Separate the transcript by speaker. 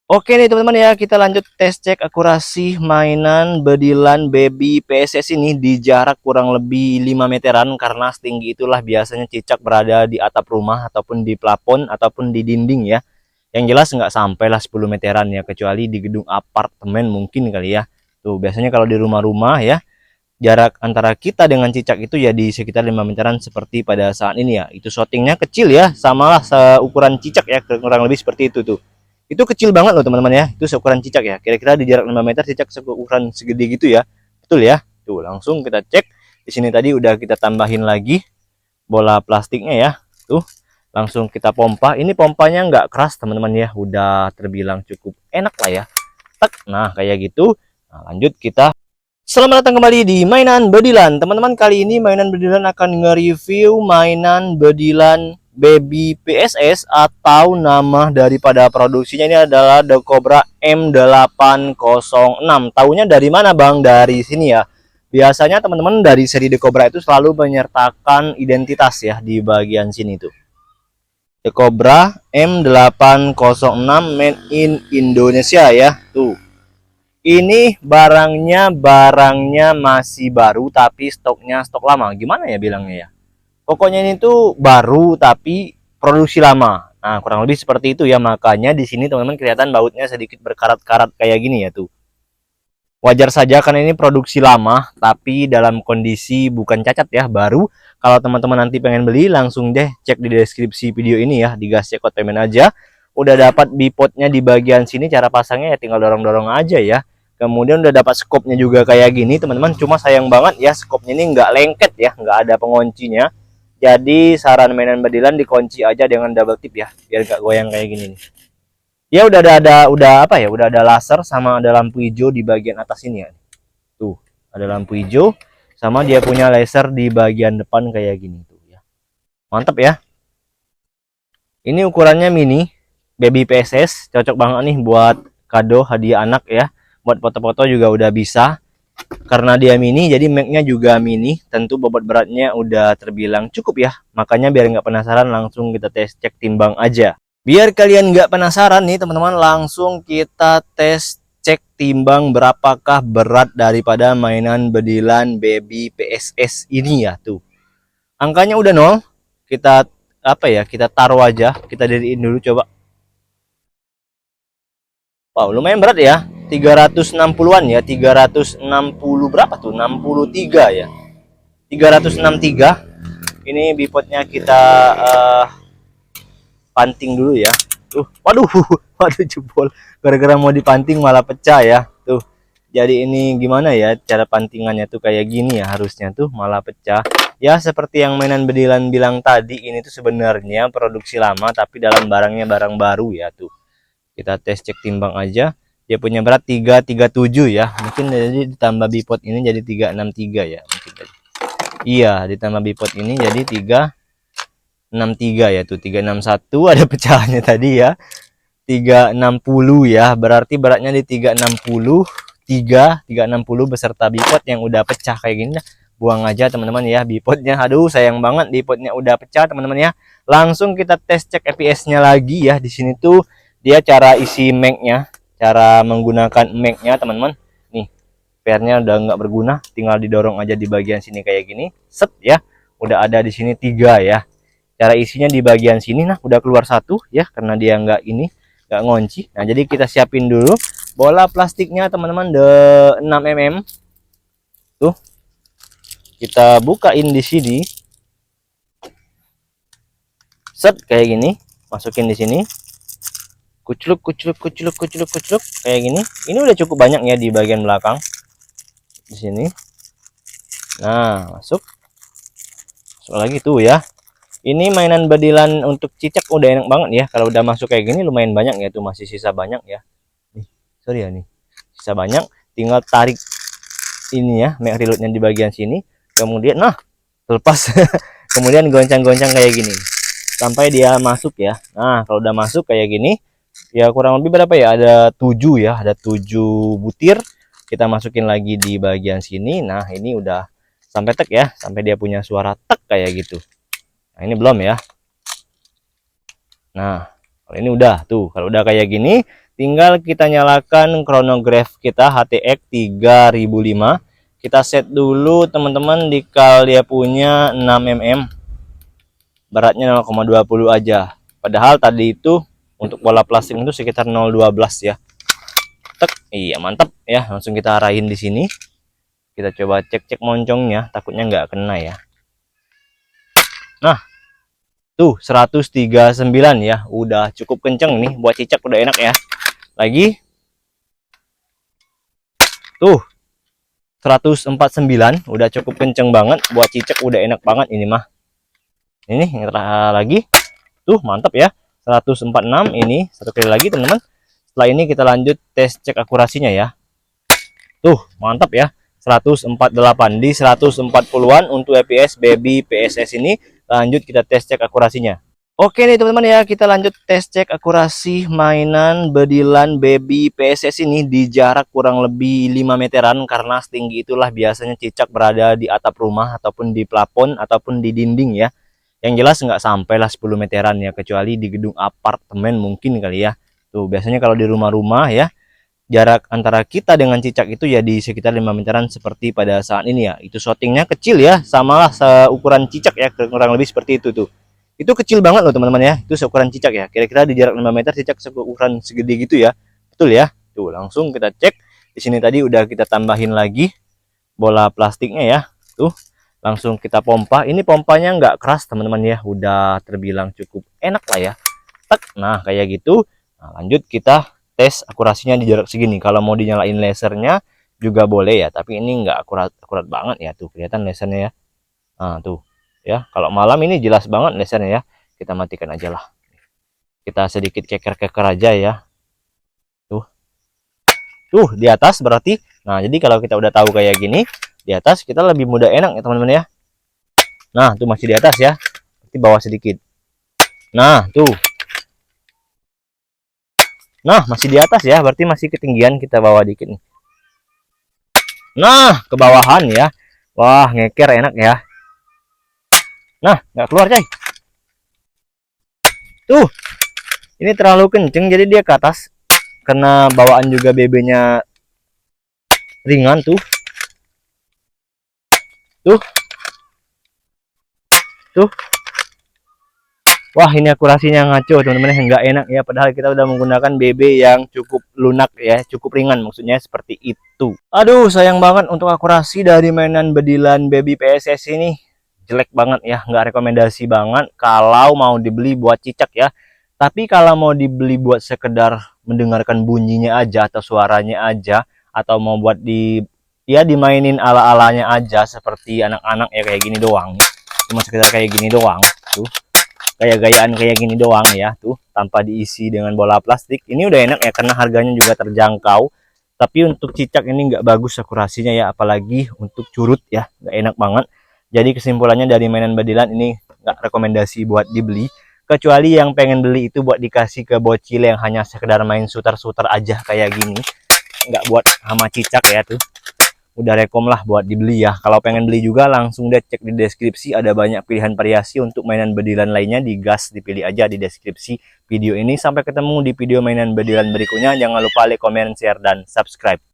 Speaker 1: Oke nih teman-teman ya, kita lanjut tes cek akurasi mainan bedilan baby PSS ini di jarak kurang lebih 5 meteran, karena setinggi itulah biasanya cicak berada di atap rumah ataupun di plafon ataupun di dinding ya. Yang jelas nggak sampailah 10 meteran ya, kecuali di gedung apartemen mungkin kali ya. Tuh biasanya kalau di rumah-rumah ya, jarak antara kita dengan cicak itu ya di sekitar 5 meteran seperti pada saat ini ya. Itu shootingnya kecil ya, samalah seukuran cicak ya, kurang lebih seperti itu tuh. Itu kecil banget loh teman-teman ya, itu seukuran cicak ya, kira-kira di jarak 5 meter cicak seukuran segede gitu ya, betul ya. Tuh langsung kita cek di sini, tadi udah kita tambahin lagi bola plastiknya ya. Tuh langsung kita pompa, ini pompanya nggak keras teman-teman ya, udah terbilang cukup enak lah ya. Tak, nah kayak gitu. Nah, lanjut kita. Selamat datang kembali di mainan bedilan teman-teman. Kali ini mainan bedilan akan nge-review mainan bedilan baby PSS, atau nama daripada produksinya ini adalah The Cobra M806. Tahunya dari mana bang? Dari sini ya. Biasanya teman-teman dari seri The Cobra itu selalu menyertakan identitas ya di bagian sini tuh. The Cobra M806 made in Indonesia ya. Tuh. Ini barangnya masih baru tapi stoknya stok lama. Gimana ya bilangnya ya? Pokoknya ini tuh baru tapi produksi lama. Nah, kurang lebih seperti itu ya. Makanya di sini teman-teman kelihatan bautnya sedikit berkarat-karat kayak gini ya tuh. Wajar saja karena ini produksi lama tapi dalam kondisi bukan cacat ya, baru. Kalau teman-teman nanti pengen beli, langsung deh cek di deskripsi video ini ya, di gas cekot payment aja. Udah dapat bipodnya di bagian sini, cara pasangnya ya tinggal dorong-dorong aja ya. Kemudian udah dapat skopnya juga kayak gini teman-teman. Cuma sayang banget ya, skopnya ini nggak lengket ya, nggak ada penguncinya. Jadi saran mainan bedilan dikunci aja dengan double tip ya, biar nggak goyang kayak gini nih. Dia udah apa ya, udah ada laser sama ada lampu hijau di bagian atas ini ya. Tuh ada lampu hijau sama dia punya laser di bagian depan kayak gini tuh ya. Mantap ya. Ini ukurannya mini baby PSS, cocok banget nih buat kado hadiah anak ya. Buat foto-foto juga udah bisa. Karena dia mini, jadi mag-nya juga mini. Tentu bobot beratnya udah terbilang cukup ya. Makanya biar nggak penasaran, langsung kita tes cek timbang aja. Biar kalian nggak penasaran nih teman-teman, langsung kita tes cek timbang berapakah berat daripada mainan bedilan baby PSS ini ya tuh. Angkanya udah nol. Kita apa ya? Kita taruh aja. Kita diriin dulu coba. Wow, lumayan berat ya. 360-an ya. 360 berapa tuh? 63 ya. 363. Ini bipodnya kita panting dulu ya. Waduh, waduh jebol. Gara-gara mau dipanting malah pecah ya. Tuh. Jadi ini gimana ya cara pantingannya tuh kayak gini ya, harusnya tuh malah pecah. Ya seperti yang mainan bedilan bilang tadi, ini tuh sebenarnya produksi lama tapi dalam barangnya barang baru ya tuh. Kita tes cek timbang aja. Dia punya berat 337 ya. Mungkin jadi ditambah bipod ini jadi 363 ya. Mungkin tadi. Iya, ditambah bipod ini jadi 363 ya tuh. 361 ada pecahannya tadi ya. 360 ya. Berarti beratnya di 360. 360 beserta bipod yang udah pecah kayak gini. Buang aja teman-teman ya bipodnya. Aduh sayang banget bipodnya udah pecah teman-teman ya. Langsung kita tes cek EPS-nya lagi ya. Di sini tuh dia cara isi mag-nya, cara menggunakan mag-nya teman-teman. Nih, pairnya udah nggak berguna, tinggal didorong aja di bagian sini kayak gini. Set ya. Udah ada di sini 3 ya. Cara isinya di bagian sini, nah udah keluar 1 ya, karena dia nggak ini, nggak ngunci. Nah jadi kita siapin dulu bola plastiknya teman-teman, de 6 mm tuh. Kita bukain di sini, set kayak gini, masukin di sini, kucluk kucluk kucluk kucluk kucluk kayak gini. Ini udah cukup banyak ya di bagian belakang di sini. Nah masuk lagi tuh ya. Ini mainan bedilan untuk cicak udah enak banget ya. Kalau udah masuk kayak gini lumayan banyak ya tuh, masih sisa banyak ya. Nih, sorry ya nih. Sisa banyak, tinggal tarik ini ya, mag reloadnya di bagian sini. Kemudian nah, lepas. Kemudian goncang-goncang kayak gini sampai dia masuk ya. Nah, kalau udah masuk kayak gini, ya kurang lebih berapa ya? Ada 7 ya, ada 7 butir. Kita masukin lagi di bagian sini. Nah, ini udah sampai tek ya, sampai dia punya suara tek kayak gitu. Nah ini belum ya. Nah kalau ini udah tuh, kalau udah kayak gini tinggal kita nyalakan chronograph kita HTX 3005. Kita set dulu teman-teman di kal dia punya 6 mm, beratnya 0,20 aja. Padahal tadi itu untuk bola plastik itu sekitar 0,12 ya. Tek, iya mantap ya. Langsung kita arahin di sini. Kita coba cek moncongnya, takutnya nggak kena ya. Nah, tuh 139 ya, udah cukup kenceng nih buat cicak, udah enak ya. Lagi tuh 149, udah cukup kenceng banget buat cicak, udah enak banget ini mah. Ini yang lagi tuh mantap ya, 146. Ini satu kali lagi teman-teman. Setelah ini kita lanjut tes cek akurasinya ya. Tuh mantap ya, 148 di 140-an untuk EPS baby PSS ini. Lanjut kita tes cek akurasinya. Oke nih teman-teman ya, kita lanjut tes cek akurasi mainan bedilan baby PSS ini di jarak kurang lebih 5 meteran, karena setinggi itulah biasanya cicak berada di atap rumah ataupun di plafon ataupun di dinding ya. Yang jelas nggak sampai lah 10 meteran ya, kecuali di gedung apartemen mungkin kali ya. Tuh biasanya kalau di rumah-rumah ya, jarak antara kita dengan cicak itu ya di sekitar 5 meteran seperti pada saat ini ya. Itu shootingnya kecil ya, samalah seukuran cicak ya, kurang lebih seperti itu tuh. Itu kecil banget loh teman-teman ya, itu seukuran cicak ya, kira-kira di jarak 5 meter cicak seukuran segede gitu ya. Betul ya. Tuh langsung kita cek di sini, tadi udah kita tambahin lagi bola plastiknya ya. Tuh langsung kita pompa. Ini pompanya nggak keras teman-teman ya, udah terbilang cukup enak lah ya. Tek, nah kayak gitu. Nah, lanjut kita tes akurasinya di jarak segini. Kalau mau dinyalain lasernya juga boleh ya, tapi ini nggak akurat banget ya. Tuh kelihatan lasernya ya. Nah tuh ya, kalau malam ini jelas banget lasernya ya. Kita matikan aja lah, kita sedikit keker-keker aja ya. Tuh di atas berarti. Nah jadi kalau kita udah tahu kayak gini di atas, kita lebih mudah enak ya teman-teman ya. Nah tuh masih di atas ya, berarti bawah sedikit. Nah tuh, nah masih di atas ya, berarti masih ketinggian, kita bawa dikit nih. Nah ke bawahan ya. Wah ngeker enak ya. Nah nggak keluar coy. Tuh ini terlalu kenceng jadi dia ke atas, karena bawaan juga BB-nya ringan tuh. Tuh. Tuh. Wah ini akurasinya ngaco teman-teman, nggak enak ya, padahal kita udah menggunakan BB yang cukup lunak ya, cukup ringan maksudnya seperti itu. Aduh sayang banget untuk akurasi dari mainan bedilan baby PSS ini, jelek banget ya, nggak rekomendasi banget kalau mau dibeli buat cicak ya. Tapi kalau mau dibeli buat sekedar mendengarkan bunyinya aja atau suaranya aja, atau mau buat ya dimainin ala-alanya aja seperti anak-anak ya, kayak gini doang, cuma sekedar kayak gini doang tuh, gaya-gayaan kayak gini doang ya, tuh tanpa diisi dengan bola plastik. Ini udah enak ya, karena harganya juga terjangkau. Tapi untuk cicak ini nggak bagus akurasinya ya, apalagi untuk curut ya, nggak enak banget. Jadi kesimpulannya dari mainan bedilan ini nggak rekomendasi buat dibeli, kecuali yang pengen beli itu buat dikasih ke bocil yang hanya sekedar main suter-suter aja kayak gini, nggak buat sama cicak ya. Tuh udah rekom lah buat dibeli ya. Kalau pengen beli juga langsung deh cek di deskripsi, ada banyak pilihan variasi untuk mainan bedilan lainnya, digas dipilih aja di deskripsi video ini. Sampai ketemu di video mainan bedilan berikutnya, jangan lupa like, comment, share, dan subscribe.